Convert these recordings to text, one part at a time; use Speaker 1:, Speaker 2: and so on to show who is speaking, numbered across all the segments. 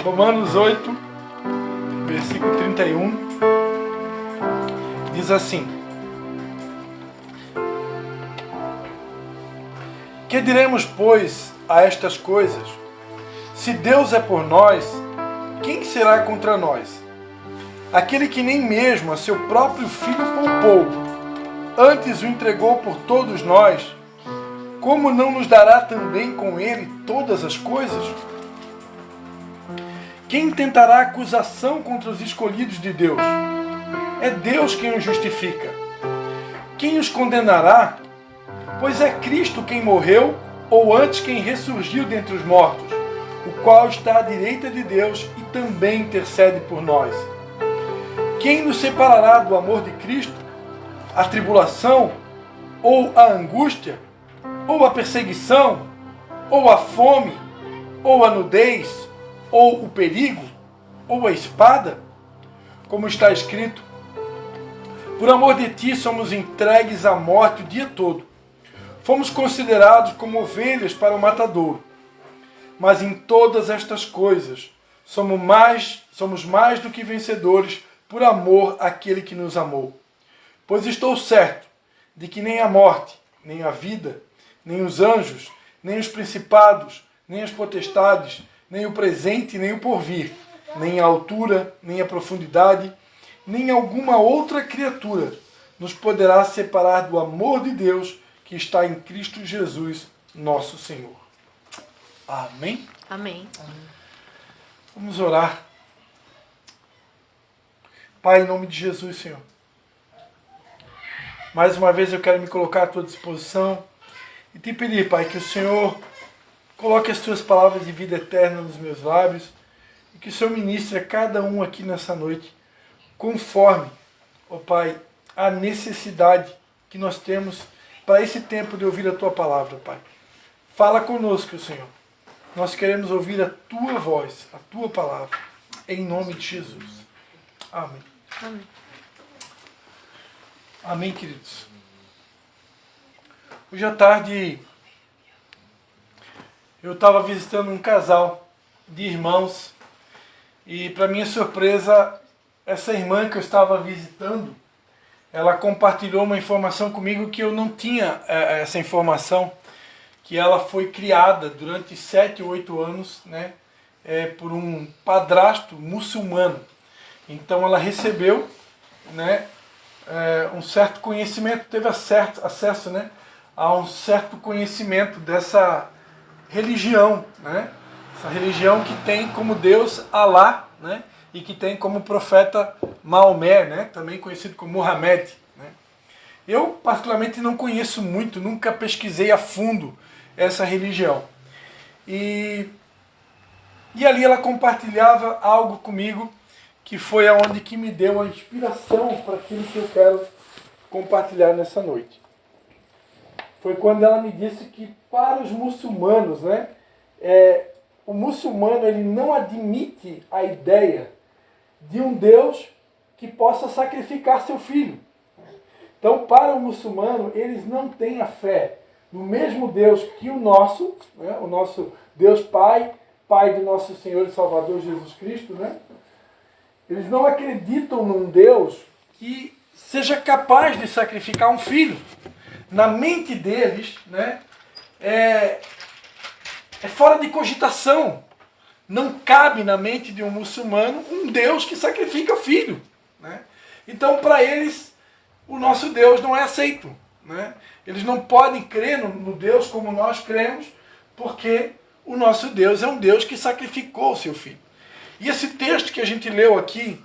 Speaker 1: Romanos 8, versículo 31, diz assim: Que diremos, pois, a estas coisas? Se Deus é por nós, quem será contra nós? Aquele que nem mesmo a seu próprio Filho poupou, antes o entregou por todos nós, como não nos dará também com ele todas as coisas? Quem tentará acusação contra os escolhidos de Deus? É Deus quem os justifica. Quem os condenará? Pois é Cristo quem morreu, ou antes quem ressurgiu dentre os mortos, o qual está à direita de Deus e também intercede por nós. Quem nos separará do amor de Cristo? A tribulação? Ou a angústia? Ou a perseguição? Ou a fome? Ou a nudez? Ou o perigo? Ou a espada? Como está escrito: por amor de ti somos entregues à morte o dia todo. Fomos considerados como ovelhas para o matadouro. Mas em todas estas coisas somos mais do que vencedores por amor àquele que nos amou. Pois estou certo de que nem a morte, nem a vida, nem os anjos, nem os principados, nem as potestades, nem o presente, nem o porvir, nem a altura, nem a profundidade, nem alguma outra criatura nos poderá separar do amor de Deus que está em Cristo Jesus, nosso Senhor. Amém?
Speaker 2: Amém.
Speaker 1: Vamos orar. Pai, em nome de Jesus, Senhor. Mais uma vez eu quero me colocar à tua disposição e te pedir, Pai, que o Senhor coloque as tuas palavras de vida eterna nos meus lábios e que o Senhor ministre a cada um aqui nessa noite, conforme, ó Pai, a necessidade que nós temos para esse tempo de ouvir a tua palavra, Pai. Fala conosco, Senhor. Nós queremos ouvir a tua voz, a tua palavra, em nome de Jesus. Amém.
Speaker 2: Amém.
Speaker 1: Amém, queridos. Hoje à tarde eu estava visitando um casal de irmãos e, para minha surpresa, essa irmã que eu estava visitando, ela compartilhou uma informação comigo que eu não tinha essa informação, que ela foi criada durante 7 ou 8 anos, né, por um padrasto muçulmano. Então ela recebeu, né, um certo conhecimento, teve acesso, né, a um certo conhecimento dessa religião, né, essa religião que tem como Deus Alá, né, e que tem como profeta Maomé, né, também conhecido como Muhammad. Né. Eu particularmente não conheço muito, nunca pesquisei a fundo essa religião. E ali ela compartilhava algo comigo que foi aonde que me deu a inspiração para aquilo que eu quero compartilhar nessa noite. Foi quando ela me disse que para os muçulmanos, né, o muçulmano ele não admite a ideia de um Deus que possa sacrificar seu filho. Então, para o muçulmano, eles não têm a fé no mesmo Deus que o nosso, né, o nosso Deus Pai, Pai do nosso Senhor e Salvador Jesus Cristo, né? Eles não acreditam num Deus que seja capaz de sacrificar um filho. Na mente deles, né, é fora de cogitação. Não cabe na mente de um muçulmano um Deus que sacrifica filho. Né? Então, para eles, o nosso Deus não é aceito. Né? Eles não podem crer no Deus como nós cremos, porque o nosso Deus é um Deus que sacrificou o seu filho. E esse texto que a gente leu aqui,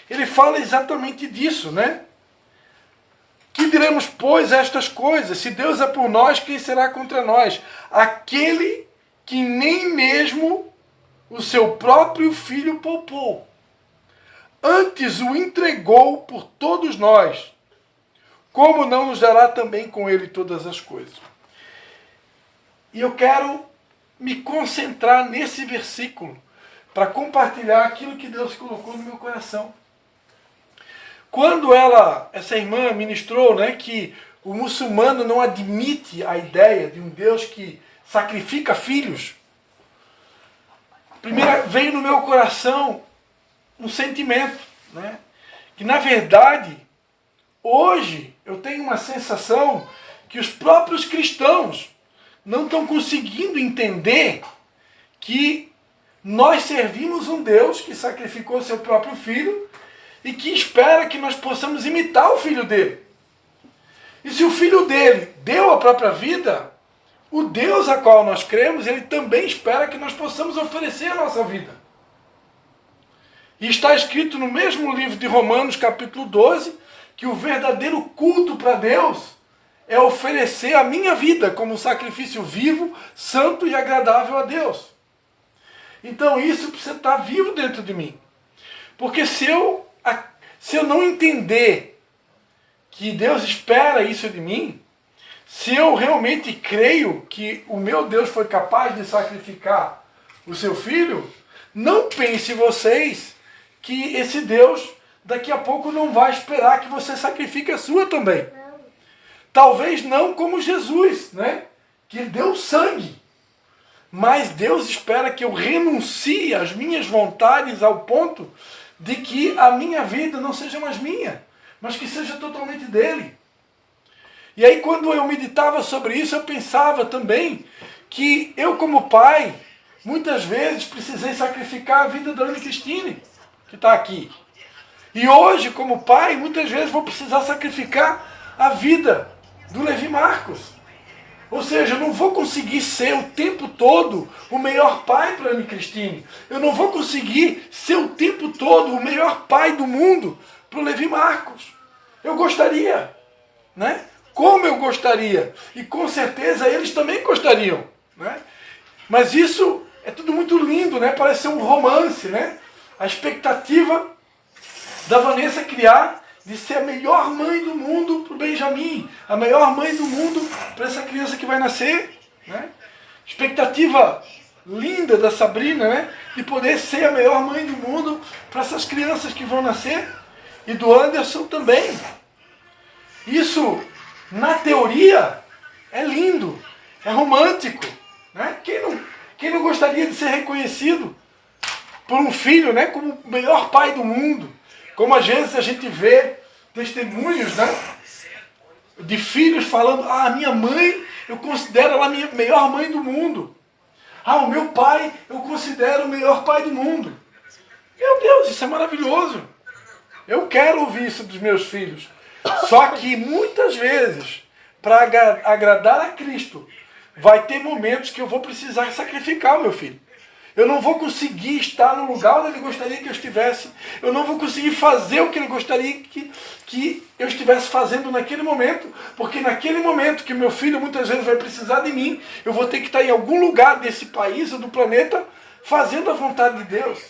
Speaker 1: ele fala exatamente disso, né? Que diremos, pois, estas coisas? Se Deus é por nós, quem será contra nós? Aquele que nem mesmo o seu próprio filho poupou. Antes o entregou por todos nós. Como não nos dará também com ele todas as coisas? E eu quero me concentrar nesse versículo para compartilhar aquilo que Deus colocou no meu coração. Quando essa irmã ministrou, né, que o muçulmano não admite a ideia de um Deus que sacrifica filhos, primeiro veio no meu coração um sentimento, né? Que na verdade, hoje eu tenho uma sensação que os próprios cristãos não estão conseguindo entender que nós servimos um Deus que sacrificou seu próprio filho e que espera que nós possamos imitar o filho dele. E se o filho dele deu a própria vida, o Deus a qual nós cremos, ele também espera que nós possamos oferecer a nossa vida. E está escrito no mesmo livro de Romanos, capítulo 12, que o verdadeiro culto para Deus é oferecer a minha vida como um sacrifício vivo, santo e agradável a Deus. Então isso precisa estar vivo dentro de mim. Porque se eu não entender que Deus espera isso de mim, se eu realmente creio que o meu Deus foi capaz de sacrificar o seu filho, não pense vocês que esse Deus daqui a pouco não vai esperar que você sacrifique a sua também. Talvez não como Jesus, né? Que deu sangue. Mas Deus espera que eu renuncie às minhas vontades ao ponto de que a minha vida não seja mais minha, mas que seja totalmente dele. E aí quando eu meditava sobre isso, eu pensava também que eu como pai, muitas vezes precisei sacrificar a vida da Ana Cristine, que está aqui. E hoje, como pai, muitas vezes vou precisar sacrificar a vida do Levi Marcos. Ou seja, eu não vou conseguir ser o tempo todo o melhor pai para a Ana Cristine. Eu não vou conseguir ser o tempo todo o melhor pai do mundo para o Levi Marcos. Eu gostaria, né? Como eu gostaria. E com certeza eles também gostariam, né? Mas isso é tudo muito lindo, né? Parece ser um romance, né? A expectativa da Vanessa criar de ser a melhor mãe do mundo para o Benjamin, a melhor mãe do mundo para essa criança que vai nascer, né? Expectativa linda da Sabrina, né? De poder ser a melhor mãe do mundo para essas crianças que vão nascer, e do Anderson também. Isso, na teoria, é lindo, é romântico, né? Quem não gostaria de ser reconhecido por um filho, né? Como o melhor pai do mundo? Como às vezes a gente vê testemunhos, né, de filhos falando: a minha mãe, eu considero ela a minha melhor mãe do mundo. O meu pai, eu considero o melhor pai do mundo. Meu Deus, isso é maravilhoso. Eu quero ouvir isso dos meus filhos. Só que muitas vezes, para agradar a Cristo, vai ter momentos que eu vou precisar sacrificar o meu filho. Eu não vou conseguir estar no lugar onde ele gostaria que eu estivesse. Eu não vou conseguir fazer o que ele gostaria que eu estivesse fazendo naquele momento. Porque naquele momento que o meu filho muitas vezes vai precisar de mim, eu vou ter que estar em algum lugar desse país ou do planeta fazendo a vontade de Deus.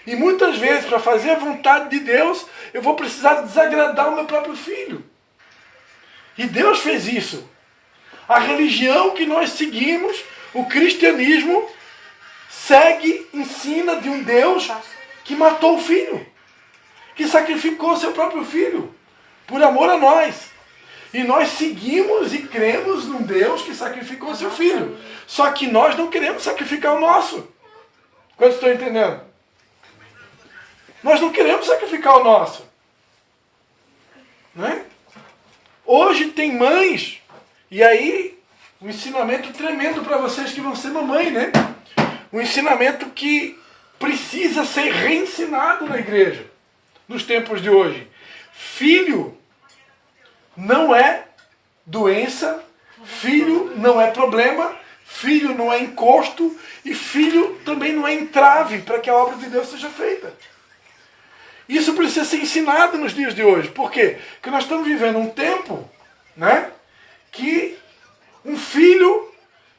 Speaker 1: E muitas vezes, para fazer a vontade de Deus, eu vou precisar desagradar o meu próprio filho. E Deus fez isso. A religião que nós seguimos, o cristianismo, ensina de um Deus que matou o filho, que sacrificou seu próprio filho, por amor a nós. E nós seguimos e cremos num Deus que sacrificou seu filho. Só que nós não queremos sacrificar o nosso. Quantos estão entendendo? Nós não queremos sacrificar o nosso. Né? Hoje tem mães, e aí um ensinamento tremendo para vocês que vão ser mamãe, né? Um ensinamento que precisa ser reensinado na igreja, nos tempos de hoje. Filho não é doença, filho não é problema, filho não é encosto, e filho também não é entrave para que a obra de Deus seja feita. Isso precisa ser ensinado nos dias de hoje. Por quê? Porque nós estamos vivendo um tempo, né, que um filho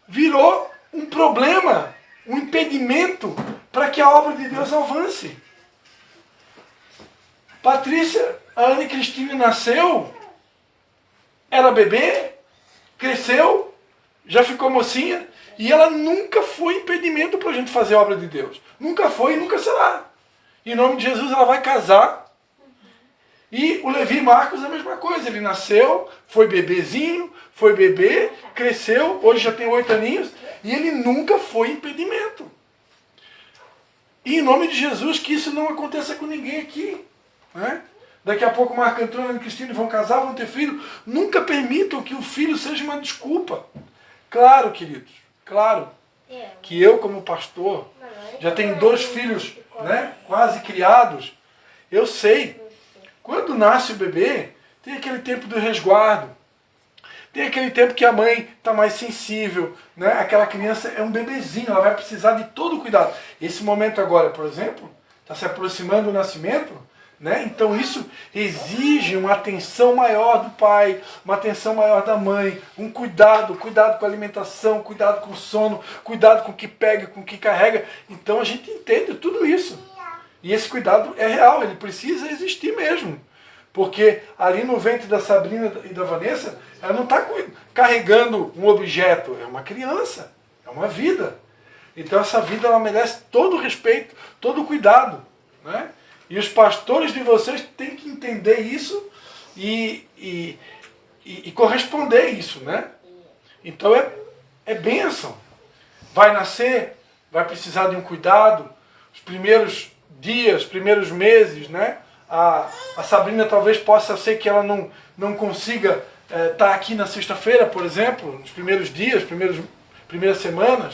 Speaker 1: virou um problema, um impedimento para que a obra de Deus avance. Patrícia, a Ana Cristine nasceu, era bebê, cresceu, já ficou mocinha, e ela nunca foi impedimento para a gente fazer a obra de Deus. Nunca foi e nunca será. Em nome de Jesus ela vai casar. E o Levi Marcos é a mesma coisa. Ele nasceu, foi bebezinho, foi bebê, cresceu, hoje já tem 8 aninhos, e ele nunca foi impedimento. E em nome de Jesus, que isso não aconteça com ninguém aqui. Né? Daqui a pouco Marco Antônio e Cristina vão casar, vão ter filho. Nunca permitam que o filho seja uma desculpa. Claro, queridos, claro que eu, como pastor, já tenho 2 filhos, né, quase criados. Eu sei, quando nasce o bebê, tem aquele tempo do resguardo. Tem aquele tempo que a mãe está mais sensível, né? Aquela criança é um bebezinho, ela vai precisar de todo o cuidado. Esse momento agora, por exemplo, está se aproximando do nascimento, né? Então isso exige uma atenção maior do pai, uma atenção maior da mãe, um cuidado com a alimentação, cuidado com o sono, cuidado com o que pega, com o que carrega. Então a gente entende tudo isso. E esse cuidado é real, ele precisa existir mesmo. Porque ali no ventre da Sabrina e da Vanessa, ela não está carregando um objeto, é uma criança, é uma vida. Então essa vida ela merece todo o respeito, todo o cuidado. Né? E os pastores de vocês têm que entender isso e corresponder a isso. Né? Então é bênção. Vai nascer, vai precisar de um cuidado, os primeiros dias, primeiros meses, né? A Sabrina talvez possa ser que ela não consiga estar aqui na sexta-feira, por exemplo, nos primeiros dias, primeiras semanas.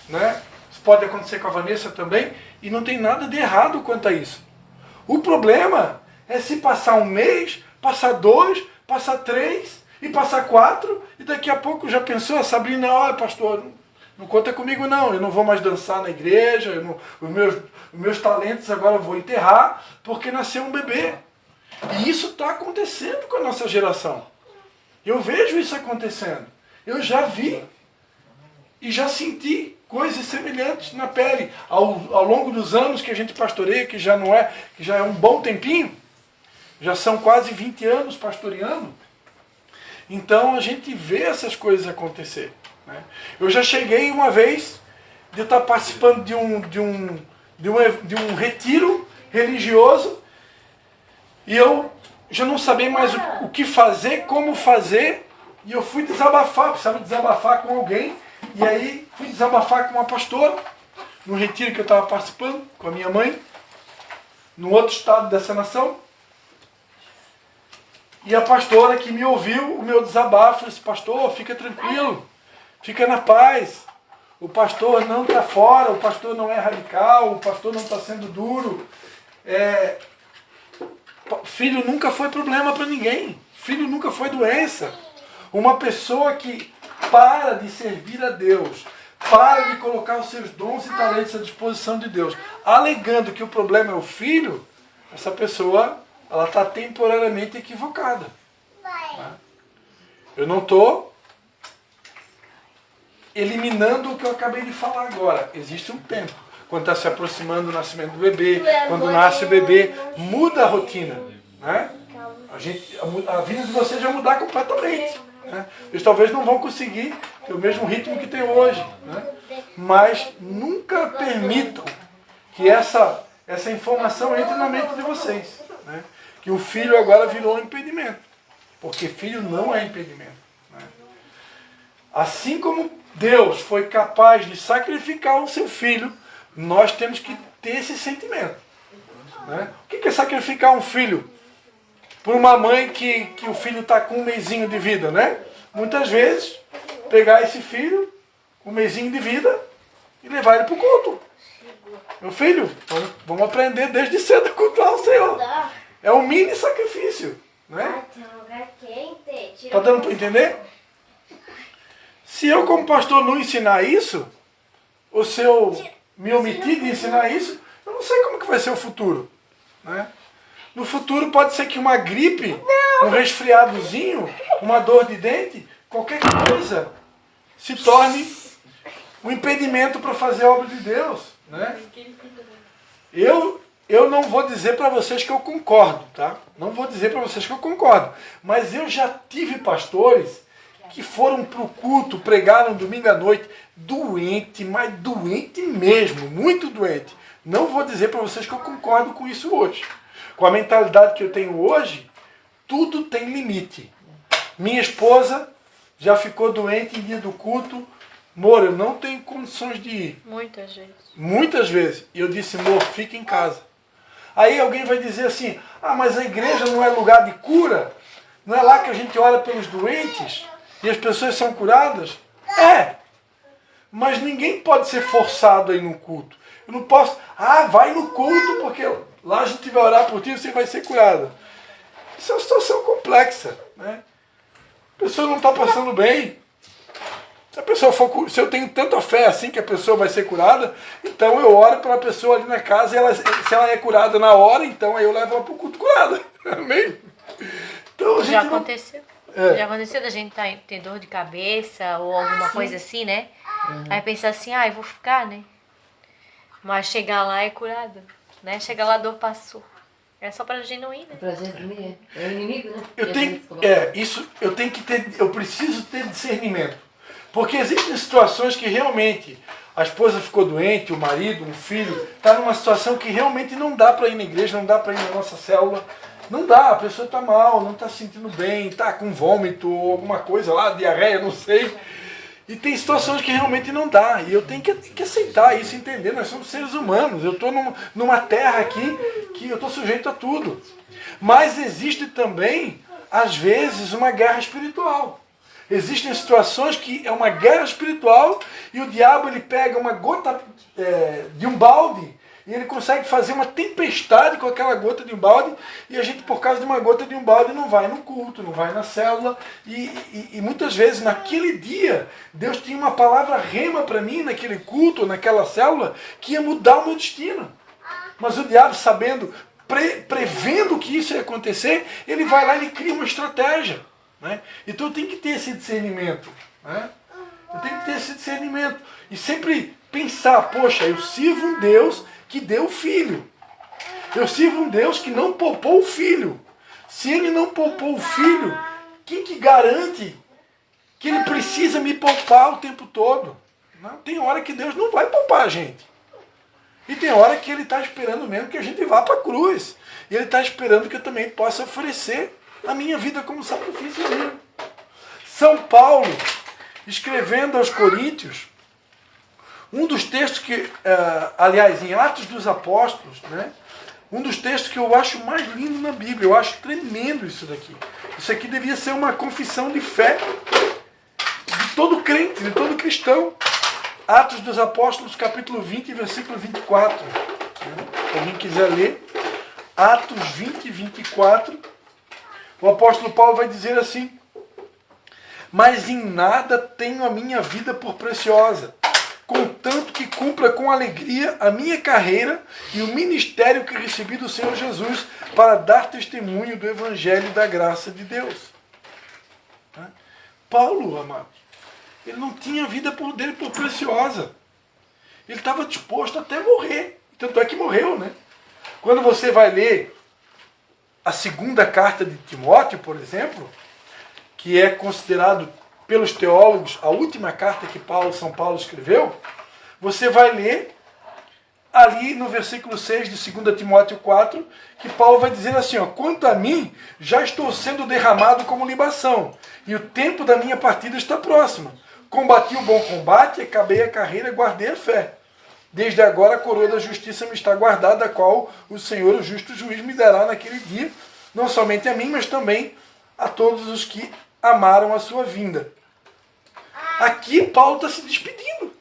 Speaker 1: Né? Isso pode acontecer com a Vanessa também, e não tem nada de errado quanto a isso. O problema é se passar 1 mês, passar 2, passar 3 e passar 4, e daqui a pouco já pensou, a Sabrina, olha pastor, não conta comigo não, eu não vou mais dançar na igreja, os meus talentos agora eu vou enterrar, porque nasceu um bebê. E isso está acontecendo com a nossa geração. Eu vejo isso acontecendo. Eu já vi e já senti coisas semelhantes na pele. Ao longo dos anos que a gente pastoreia, que já é um bom tempinho, já são quase 20 anos pastoreando, então a gente vê essas coisas acontecer. Né? Eu já cheguei uma vez de estar participando de um retiro religioso e eu já não sabia mais o que fazer, como fazer, e eu fui desabafar, precisava desabafar com alguém, e aí fui desabafar com uma pastora, no retiro que eu estava participando, com a minha mãe, no outro estado dessa nação. E a pastora que me ouviu o meu desabafo disse, pastor, fica tranquilo, fica na paz. O pastor não está fora, o pastor não é radical, o pastor não está sendo duro. Filho nunca foi problema para ninguém. Filho nunca foi doença. Uma pessoa que para de servir a Deus, para de colocar os seus dons e talentos à disposição de Deus, alegando que o problema é o filho, essa pessoa ela está temporariamente equivocada. Né? Eu não estou eliminando o que eu acabei de falar agora. Existe um tempo. Quando está se aproximando do nascimento do bebê, quando nasce o bebê, muda a rotina. Né? A vida de vocês vai mudar completamente. Né? Eles talvez não vão conseguir ter o mesmo ritmo que tem hoje. Né? Mas nunca permitam que essa informação entre na mente de vocês. Né? Que o filho agora virou um impedimento. Porque filho não é impedimento. Né? Assim como Deus foi capaz de sacrificar o seu filho, nós temos que ter esse sentimento. Né? O que é sacrificar um filho? Por uma mãe que o filho está com 1 mesinho de vida, né? Muitas vezes, pegar esse filho, 1 mesinho de vida, e levar ele para o culto. Meu filho, vamos aprender desde cedo a cultuar o Senhor. É um mini sacrifício. Né? Está dando para entender? Se eu, como pastor, não ensinar isso, ou se eu me omitir de ensinar isso, eu não sei como que vai ser o futuro. Né? No futuro pode ser que uma gripe, um resfriadozinho, uma dor de dente, qualquer coisa, se torne um impedimento para fazer a obra de Deus. Né? Eu não vou dizer para vocês que eu concordo, tá? Não vou dizer para vocês que eu concordo. Mas eu já tive pastores que foram para o culto, pregaram domingo à noite, doente, mas doente mesmo, muito doente. Não vou dizer para vocês que eu concordo com isso hoje. Com a mentalidade que eu tenho hoje, tudo tem limite. Minha esposa já ficou doente em dia do culto, amor, eu não tenho condições de ir.
Speaker 2: Muitas vezes.
Speaker 1: Muitas vezes. E eu disse, amor, fica em casa. Aí alguém vai dizer assim, mas a igreja não é lugar de cura? Não é lá que a gente ora pelos doentes e as pessoas são curadas? É. Mas ninguém pode ser forçado a ir no culto. Eu não posso, vai no culto porque lá a gente vai orar por ti e você vai ser curado. Isso é uma situação complexa, né? A pessoa não está passando bem. Se a pessoa for, se eu tenho tanta fé assim que a pessoa vai ser curada, então eu oro pela pessoa ali na casa e se ela é curada na hora, então aí eu levo ela para o culto curada. Amém? Então,
Speaker 2: já aconteceu. Já aconteceu da gente ter dor de cabeça ou alguma coisa assim, né? Aí pensar assim, eu vou ficar, né? Mas chegar lá é curado, né? Chegar lá a dor passou. É só pra gente não ir, né?
Speaker 3: Pra gente não ir. É o inimigo, né?
Speaker 1: Eu preciso ter discernimento. Porque existem situações que realmente a esposa ficou doente, o marido, um filho, está numa situação que realmente não dá para ir na igreja, não dá para ir na nossa célula. Não dá, a pessoa está mal, não está se sentindo bem, está com vômito ou alguma coisa lá, diarreia, não sei. E tem situações que realmente não dá. E eu tenho que aceitar isso, entender. Nós somos seres humanos. Eu estou numa terra aqui que eu estou sujeito a tudo. Mas existe também, às vezes, uma guerra espiritual. Existem situações que é uma guerra espiritual e o diabo ele pega uma gota de um balde e ele consegue fazer uma tempestade com aquela gota de um balde e a gente, por causa de uma gota de um balde, não vai no culto, não vai na célula. E muitas vezes, naquele dia, Deus tinha uma palavra rema para mim, naquele culto, naquela célula, que ia mudar o meu destino. Mas o diabo, sabendo, prevendo que isso ia acontecer, ele vai lá e ele cria uma estratégia. Né? Então eu tenho que ter esse discernimento. Né? Eu tenho que ter esse discernimento. E sempre pensar, poxa, eu sirvo um Deus que deu o filho. Eu sirvo um Deus que não poupou o filho. Se ele não poupou o filho, quem que garante que ele precisa me poupar o tempo todo? Não, tem hora que Deus não vai poupar a gente. E tem hora que ele está esperando mesmo que a gente vá para a cruz. E ele está esperando que eu também possa oferecer a minha vida como sacrifício dele. São Paulo, escrevendo aos Coríntios, um dos textos que, aliás, em Atos dos Apóstolos, né, um dos textos que eu acho mais lindo na Bíblia, eu acho tremendo isso daqui. Isso aqui devia ser uma confissão de fé de todo crente, de todo cristão. Atos dos Apóstolos, capítulo 20, versículo 24. Se alguém quiser ler, Atos 20, 24. O apóstolo Paulo vai dizer assim: mas em nada tenho a minha vida por preciosa, contanto que cumpra com alegria a minha carreira e o ministério que recebi do Senhor Jesus para dar testemunho do Evangelho da graça de Deus. Paulo, amado, ele não tinha a vida dele por preciosa. Ele estava disposto até morrer. Tanto é que morreu, né? Quando você vai ler a segunda carta de Timóteo, por exemplo, que é considerado pelos teólogos a última carta que São Paulo escreveu, você vai ler ali no versículo 6 de 2 Timóteo 4, que Paulo vai dizer assim, quanto a mim, já estou sendo derramado como libação, e o tempo da minha partida está próximo. Combati o bom combate, acabei a carreira, guardei a fé. Desde agora a coroa da justiça me está guardada, a qual o Senhor, o justo juiz, me dará naquele dia, não somente a mim, mas também a todos os que amaram a sua vinda. Aqui Paulo está se despedindo.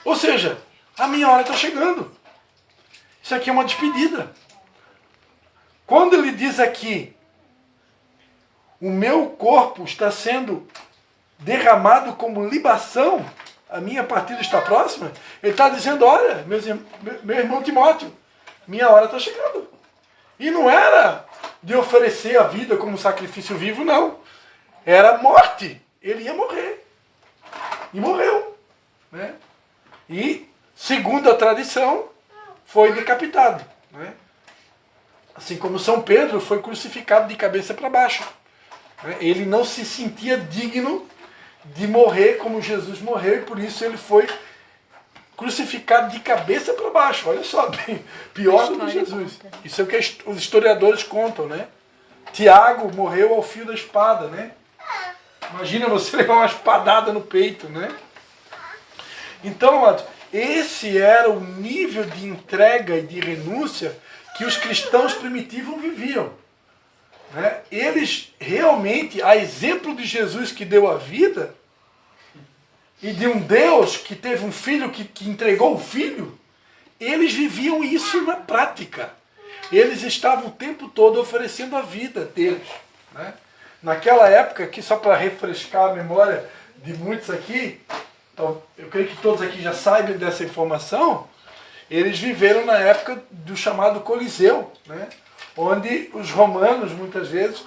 Speaker 1: Ou seja, a minha hora está chegando. Isso aqui é uma despedida. Quando ele diz aqui, o meu corpo está sendo derramado como libação, a minha partida está próxima, ele está dizendo, olha, meu irmão Timóteo, minha hora está chegando. E não era de oferecer a vida como sacrifício vivo, não. Era morte. Ele ia morrer. E morreu. Né? E, segundo a tradição, foi decapitado. Né? Assim como São Pedro foi crucificado de cabeça para baixo. Né? Ele não se sentia digno de morrer como Jesus morreu, e por isso ele foi crucificado de cabeça para baixo. Olha só, pior do que Jesus. Conta. Isso é o que os historiadores contam, né? Tiago morreu ao fio da espada, né? Imagina você levar uma espadada no peito, né? Então, amados, esse era o nível de entrega e de renúncia que os cristãos primitivos viviam. Né? Eles realmente, a exemplo de Jesus que deu a vida, e de um Deus que teve um filho que entregou o filho, eles viviam isso na prática. Eles estavam o tempo todo oferecendo a vida deles. Né? Naquela época, aqui só para refrescar a memória de muitos aqui, então, eu creio que todos aqui já saibam dessa informação, eles viveram na época do chamado Coliseu, né? Onde os romanos, muitas vezes,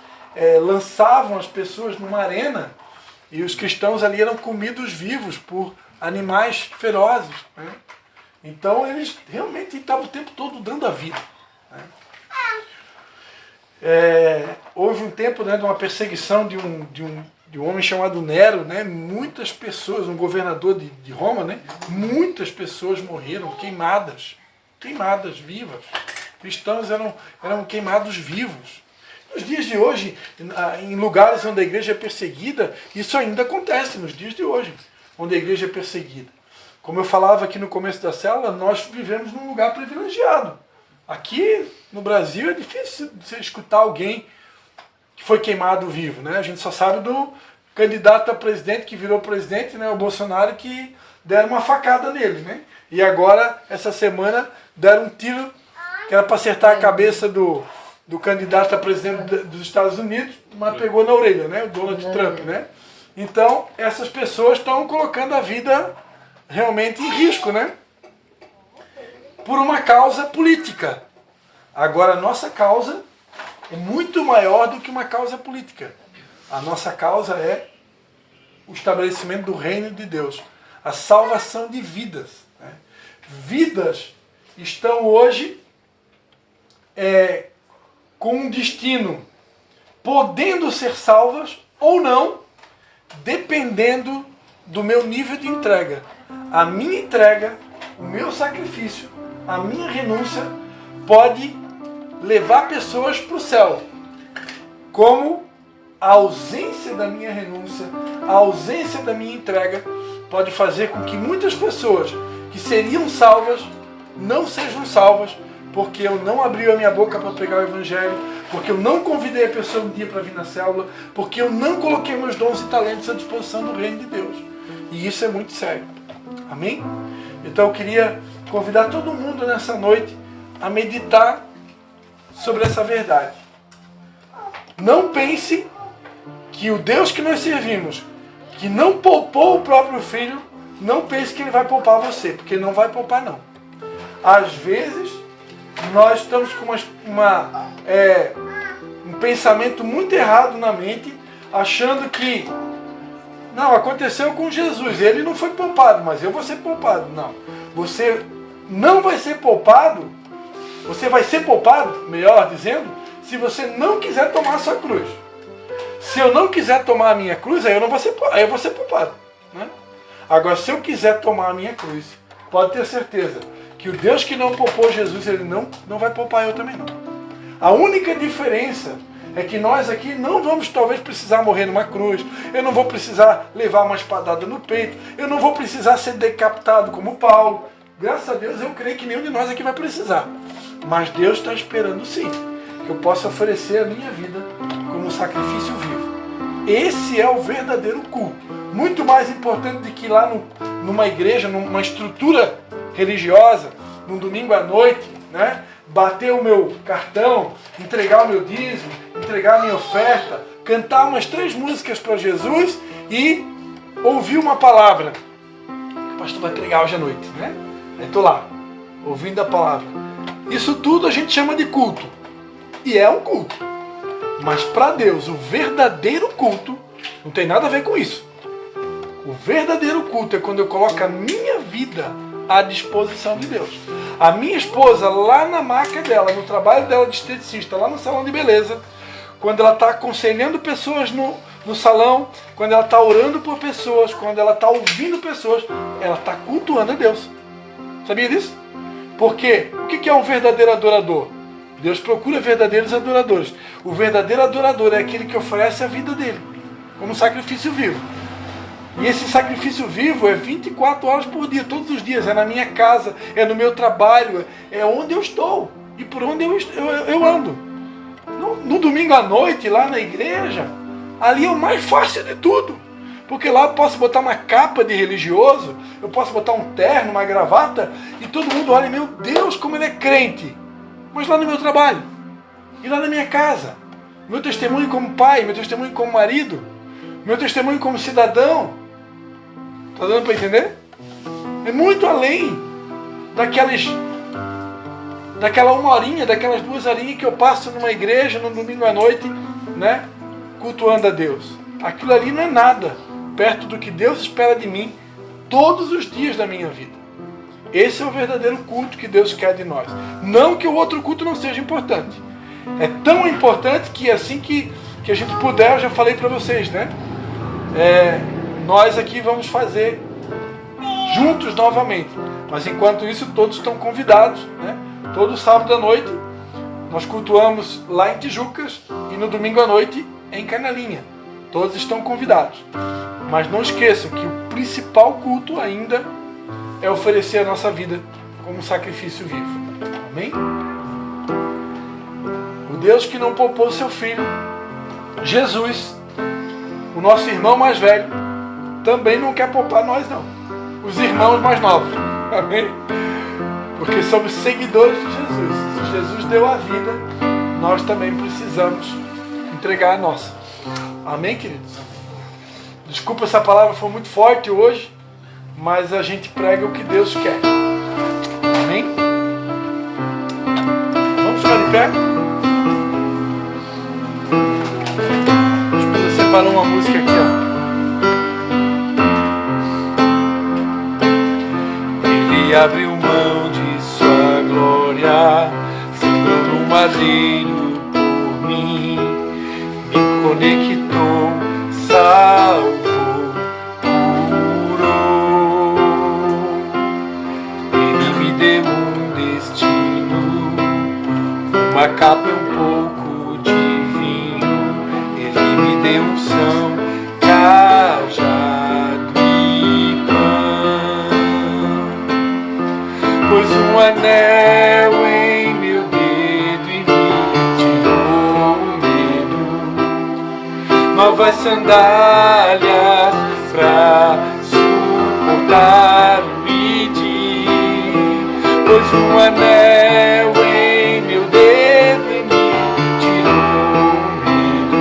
Speaker 1: lançavam as pessoas numa arena e os cristãos ali eram comidos vivos por animais ferozes. Né? Então, eles realmente estavam o tempo todo dando a vida. Né? Houve um tempo, né, de uma perseguição de um homem chamado Nero, né? Muitas pessoas, um governador de Roma, né? Muitas pessoas morreram queimadas vivas. Cristãos eram queimados vivos. Nos dias de hoje, em lugares onde a igreja é perseguida, isso ainda acontece nos dias de hoje, onde a igreja é perseguida. Como eu falava aqui no começo da célula, nós vivemos num lugar privilegiado. Aqui no Brasil é difícil você escutar alguém que foi queimado vivo, né? A gente só sabe do candidato a presidente que virou presidente, né? O Bolsonaro, que deram uma facada nele, né? E agora, essa semana, deram um tiro que era para acertar a cabeça do candidato a presidente dos Estados Unidos, mas pegou na orelha, né? O Donald Trump, né? Então, essas pessoas estão colocando a vida realmente em risco, né? Por uma causa política. Agora, a nossa causa é muito maior do que uma causa política. A nossa causa é o estabelecimento do reino de Deus. A salvação de vidas. Né? Vidas estão hoje com um destino podendo ser salvas ou não, dependendo do meu nível de entrega. A minha entrega, o meu sacrifício, a minha renúncia pode levar pessoas para o céu. Como a ausência da minha renúncia, a ausência da minha entrega pode fazer com que muitas pessoas que seriam salvas não sejam salvas, porque eu não abri a minha boca para pregar o Evangelho, porque eu não convidei a pessoa um dia para vir na célula, porque eu não coloquei meus dons e talentos à disposição do reino de Deus. E isso é muito sério. Amém? Então eu queria convidar todo mundo nessa noite a meditar sobre essa verdade. Não pense que o Deus que nós servimos, que não poupou o próprio Filho, não pense que Ele vai poupar você, porque Ele não vai poupar não. Às vezes, nós estamos com um pensamento muito errado na mente, achando que não, aconteceu com Jesus, Ele não foi poupado, mas eu vou ser poupado. Não, você não vai ser poupado, você vai ser poupado, melhor dizendo, se você não quiser tomar a sua cruz. Se eu não quiser tomar a minha cruz, aí eu vou ser poupado. Né? Agora, se eu quiser tomar a minha cruz, pode ter certeza que o Deus que não poupou Jesus, Ele não vai poupar eu também não. A única diferença é que nós aqui não vamos talvez precisar morrer numa cruz, eu não vou precisar levar uma espadada no peito, eu não vou precisar ser decapitado como Paulo. Graças a Deus eu creio que nenhum de nós aqui vai precisar. Mas Deus está esperando sim, que eu possa oferecer a minha vida como um sacrifício vivo. Esse é o verdadeiro culto. Muito mais importante do que ir lá numa igreja, numa estrutura religiosa, num domingo à noite, né? Bater o meu cartão, entregar o meu dízimo, entregar a minha oferta, cantar umas 3 músicas para Jesus e ouvir uma palavra. O pastor vai pregar hoje à noite, né? Aí estou lá, ouvindo a palavra. Isso tudo a gente chama de culto. E é um culto. Mas para Deus, o verdadeiro culto não tem nada a ver com isso. O verdadeiro culto é quando eu coloco a minha vida à disposição de Deus. A minha esposa, lá na maca dela, no trabalho dela de esteticista, lá no salão de beleza, quando ela está aconselhando pessoas no salão, quando ela está orando por pessoas, quando ela está ouvindo pessoas, ela está cultuando a Deus. Sabia disso? Porque o que é um verdadeiro adorador? Deus procura verdadeiros adoradores. O verdadeiro adorador é aquele que oferece a vida dele como sacrifício vivo. E esse sacrifício vivo é 24 horas por dia, todos os dias. É na minha casa, é no meu trabalho, é onde eu estou e por onde eu ando. No domingo à noite, lá na igreja, ali é o mais fácil de tudo. Porque lá eu posso botar uma capa de religioso, eu posso botar um terno, uma gravata, e todo mundo olha, meu Deus, como ele é crente. Mas lá no meu trabalho, e lá na minha casa, meu testemunho como pai, meu testemunho como marido, meu testemunho como cidadão, está dando para entender? É muito além daquela uma horinha, daquelas 2 horinhas que eu passo numa igreja no domingo à noite, né, cultuando a Deus. Aquilo ali não é nada perto do que Deus espera de mim todos os dias da minha vida. Esse é o verdadeiro culto que Deus quer de nós. Não que o outro culto não seja importante. É tão importante que assim que a gente puder, eu já falei para vocês, né? Nós aqui vamos fazer juntos novamente. Mas enquanto isso, todos estão convidados, né? Todo sábado à noite nós cultuamos lá em Tijucas e no domingo à noite em Canelinha. Todos estão convidados. Mas não esqueçam que o principal culto ainda é oferecer a nossa vida como sacrifício vivo. Amém? O Deus que não poupou seu Filho, Jesus, o nosso irmão mais velho, também não quer poupar nós não. Os irmãos mais novos. Amém? Porque somos seguidores de Jesus. Se Jesus deu a vida, nós também precisamos entregar a nossa. Amém, queridos? Desculpa se a palavra foi muito forte hoje, mas a gente prega o que Deus quer. Amém? Vamos ficar de pé? Deixa eu separar uma música aqui, ó. Ele abriu mão de sua glória, ficou no madeiro por mim, me conectou, salvou, curou. Ele me deu um destino, uma capa e um pouco de vinho. Ele me deu unção, cajado e pão. Pôs um anel em meu dedo e me tirou o medo. Novas sandálias pra suportar o medir. Pôs um anel em meu dedo e me tirou o medo.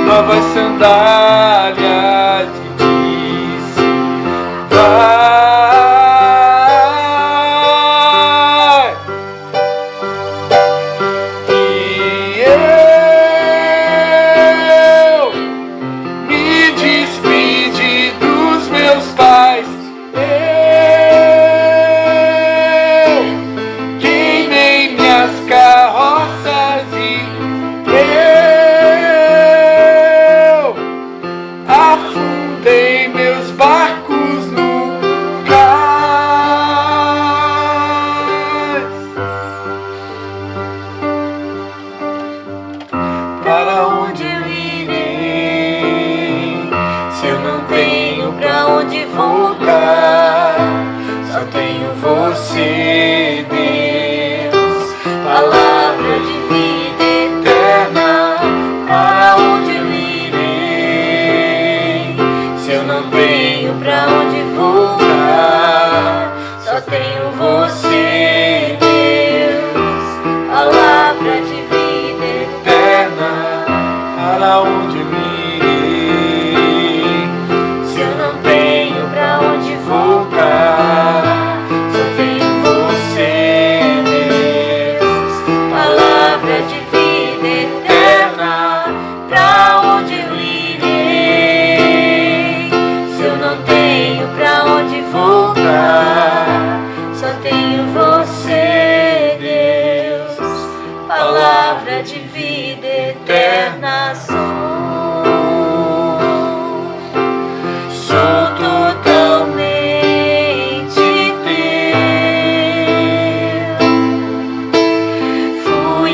Speaker 1: Novas sandálias e disse, vai.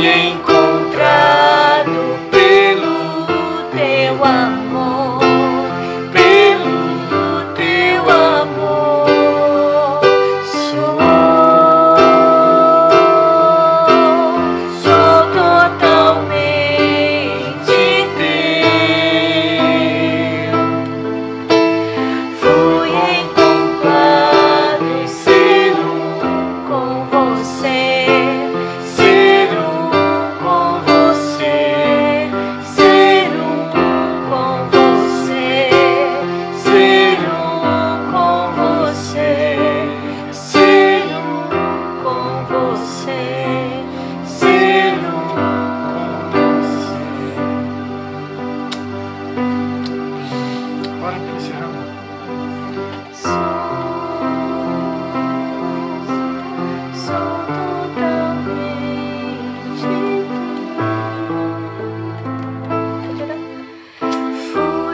Speaker 1: Encontrado pelo teu amor.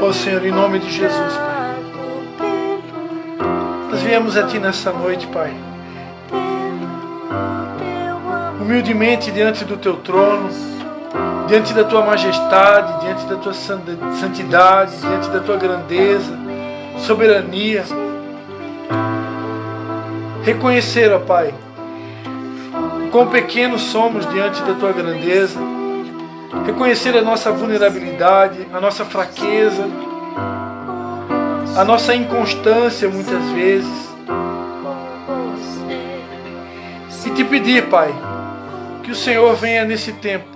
Speaker 1: Oh Senhor, em nome de Jesus, Pai. Nós viemos a Ti nessa noite, Pai. Humildemente diante do Teu trono, diante da Tua majestade, diante da Tua santidade, diante da Tua grandeza, soberania. Reconhecer, ó Pai, o quão pequenos somos diante da Tua grandeza. Reconhecer a nossa vulnerabilidade, a nossa fraqueza, a nossa inconstância muitas vezes. E te pedir, Pai, que o Senhor venha nesse tempo,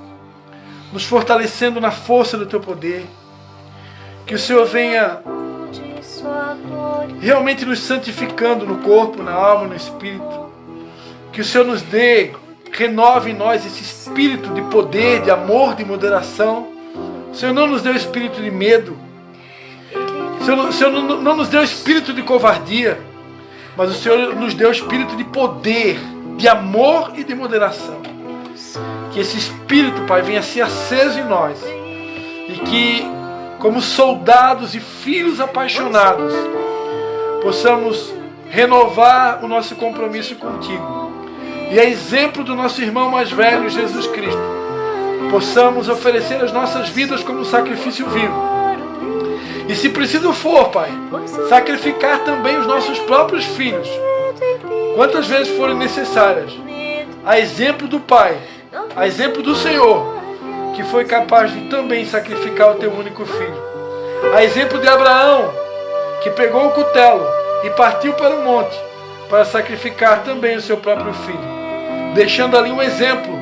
Speaker 1: nos fortalecendo na força do Teu poder. Que o Senhor venha realmente nos santificando no corpo, na alma, no espírito. Que o Senhor nos dê, renove em nós esse espírito de poder, de amor, de moderação. O Senhor não nos deu espírito de medo. O Senhor não nos deu espírito de covardia. Mas o Senhor nos deu espírito de poder, de amor e de moderação. Que esse espírito, Pai, venha ser aceso em nós. E que, como soldados e filhos apaixonados, possamos renovar o nosso compromisso contigo. E a exemplo do nosso irmão mais velho, Jesus Cristo, possamos oferecer as nossas vidas como sacrifício vivo. E se preciso for, Pai, sacrificar também os nossos próprios filhos, quantas vezes forem necessárias, a exemplo do Pai, a exemplo do Senhor, que foi capaz de também sacrificar o teu único filho. A exemplo de Abraão, que pegou o cutelo e partiu para o monte para sacrificar também o seu próprio filho, deixando ali um exemplo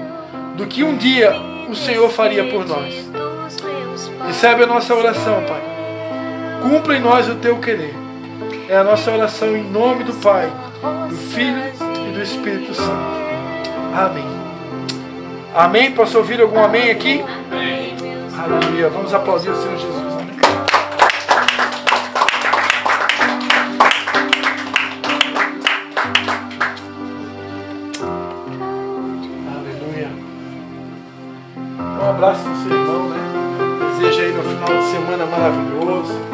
Speaker 1: do que um dia o Senhor faria por nós. Recebe a nossa oração, Pai. Cumpra em nós o Teu querer. É a nossa oração em nome do Pai, do Filho e do Espírito Santo. Amém. Amém? Posso ouvir algum amém aqui? Amém. Aleluia. Vamos aplaudir o Senhor Jesus. Amém. Aleluia. Um abraço no seu irmão, né? Desejo aí no final de semana maravilhoso.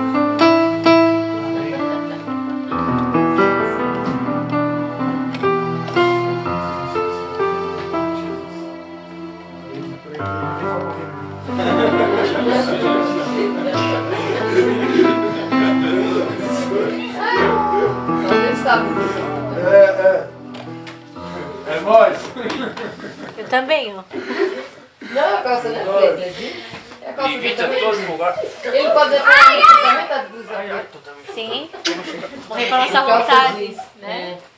Speaker 1: É nóis.
Speaker 2: Eu também, ó.
Speaker 3: Não, a calça não é preta, viu? É a calça
Speaker 4: Invita todos no lugar.
Speaker 3: Ele pode dizer pra mim que também tá de blusa.
Speaker 2: Sim. Morrer pela nossa vontade, né?
Speaker 3: É.